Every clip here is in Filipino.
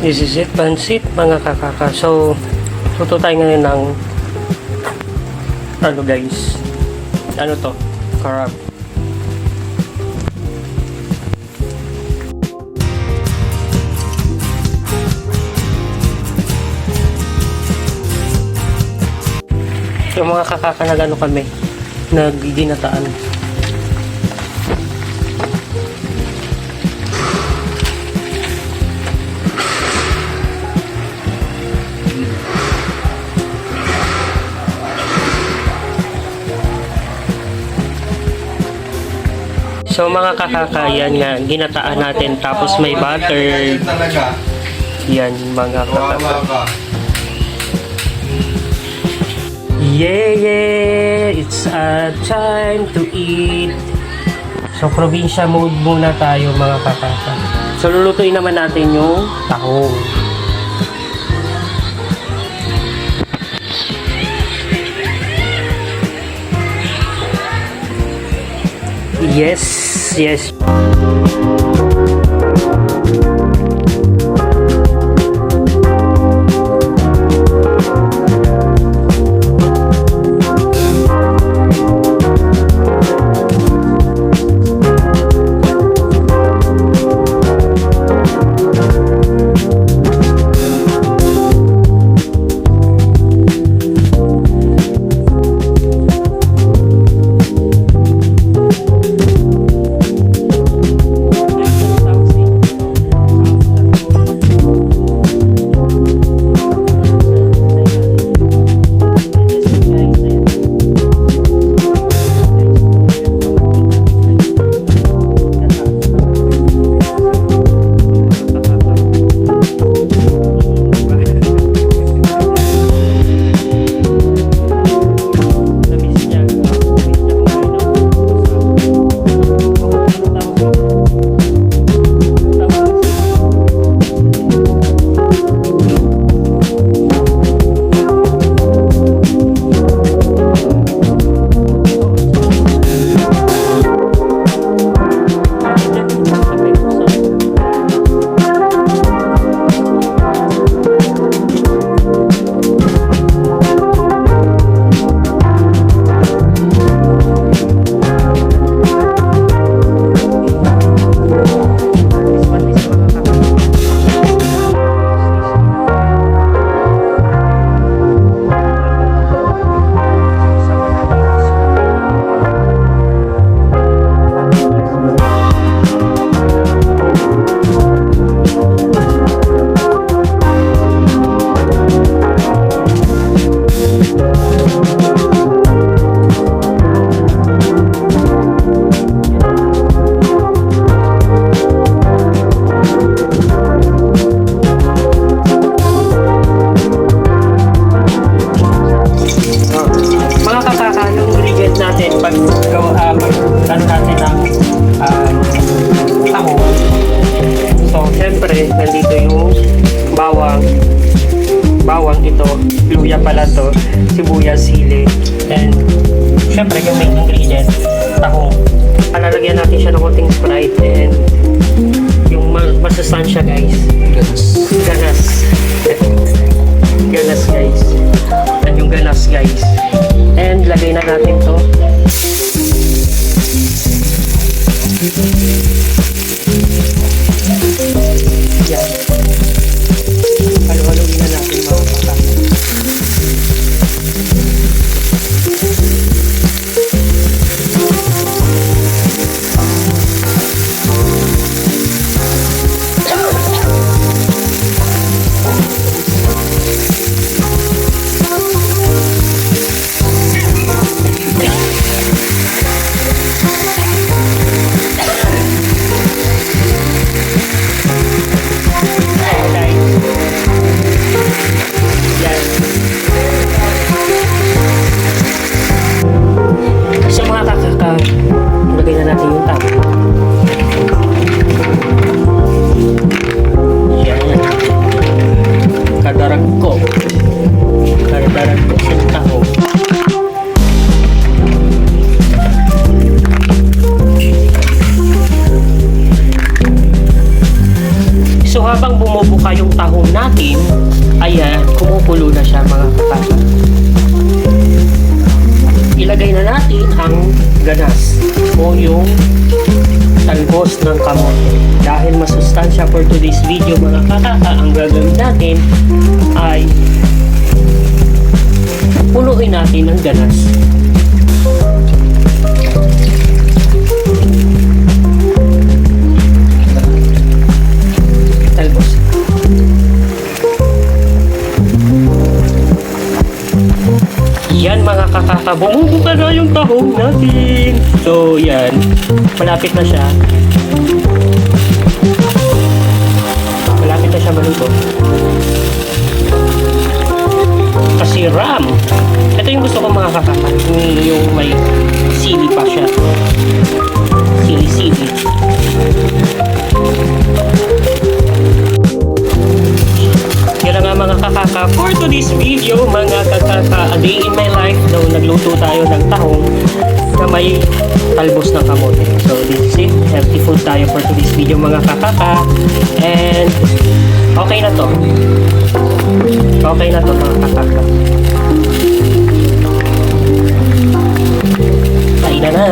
This is it, pansit mga kakaka. So, tuto tayo ngayon ng ano guys, ano to? Crab. Yung mga kakaka na gano kami, naggiginataan. So mga kakakayan nga, ginataan natin tapos may butter. Yan mga kakaka. Yeah, it's a time to eat. So probinsya mode muna tayo mga kakaka. So lulutuin naman natin yung tahong. Yes, yes. Nandito yung bawang ito, luya pala to, sibuyas, sili, and syempre yung main ingredient, tahong. Palalagyan natin siya ng konting Sprite and yung masustansya guys, ganas guys, and yung ganas guys, and lagay na natin to. Yan. Halo-haloin na natin mga kakaka. habang bumubuka yung tahong natin, ayan, kumukulo na siya mga kakaka. Ilagay na natin ang ganas o yung talbos ng kamote. Dahil masustansya for today's video mga kakaka, ang gagawin natin ay punuin natin ng ganas. Talbos. Yan mga kakaka, bumubuka na yung tahong natin. So yan, malapit na siya. Malapit na siya maluto. Kasi ram. Ito yung gusto ko mga kakaka, yung may sili pa siya. Sili-sili. Yan nga mga kakaka, for today's video mga kakaka, a day in my life daw nagluto tayo ng tahong na may talbos ng kamote. So this is it, healthy food tayo for today's video mga kakaka, and okay na to. Okay na to mga kakaka. Kain na na.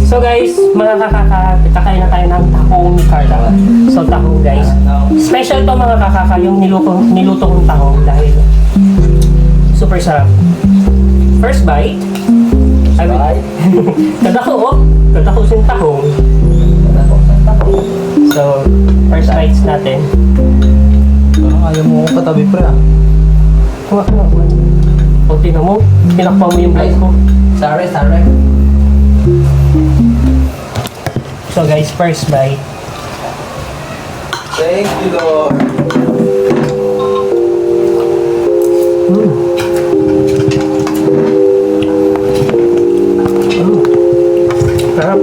So guys, mga kakaka, kakain na tayo ng tahong ni Carla. So tahong guys, special to mga kakaka yung niluto kong tahong dahil super sarap. First bite, kadako yung tahong. So, first bites natin. Parang ayaw mo ko katabi pre ah. Kuha. O tingnan mo, pinakpa mo yung plate ko. Sorry. So guys, first bite. Thank you Lord. Sarap.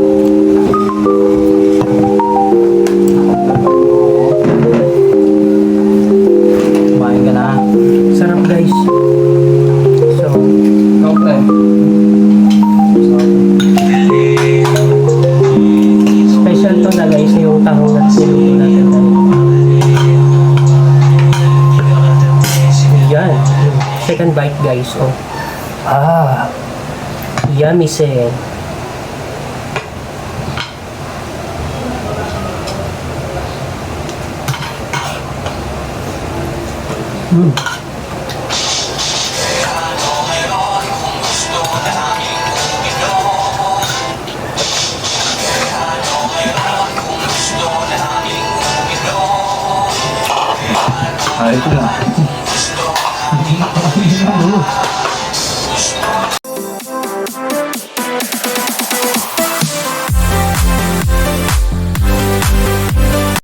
Kumain ka na. Sarap guys. So, Ikaw pre. special to na guys yung tahong na sinulo natin. Yan. Second bite guys. Oh. Yummy say. Ay, ito na.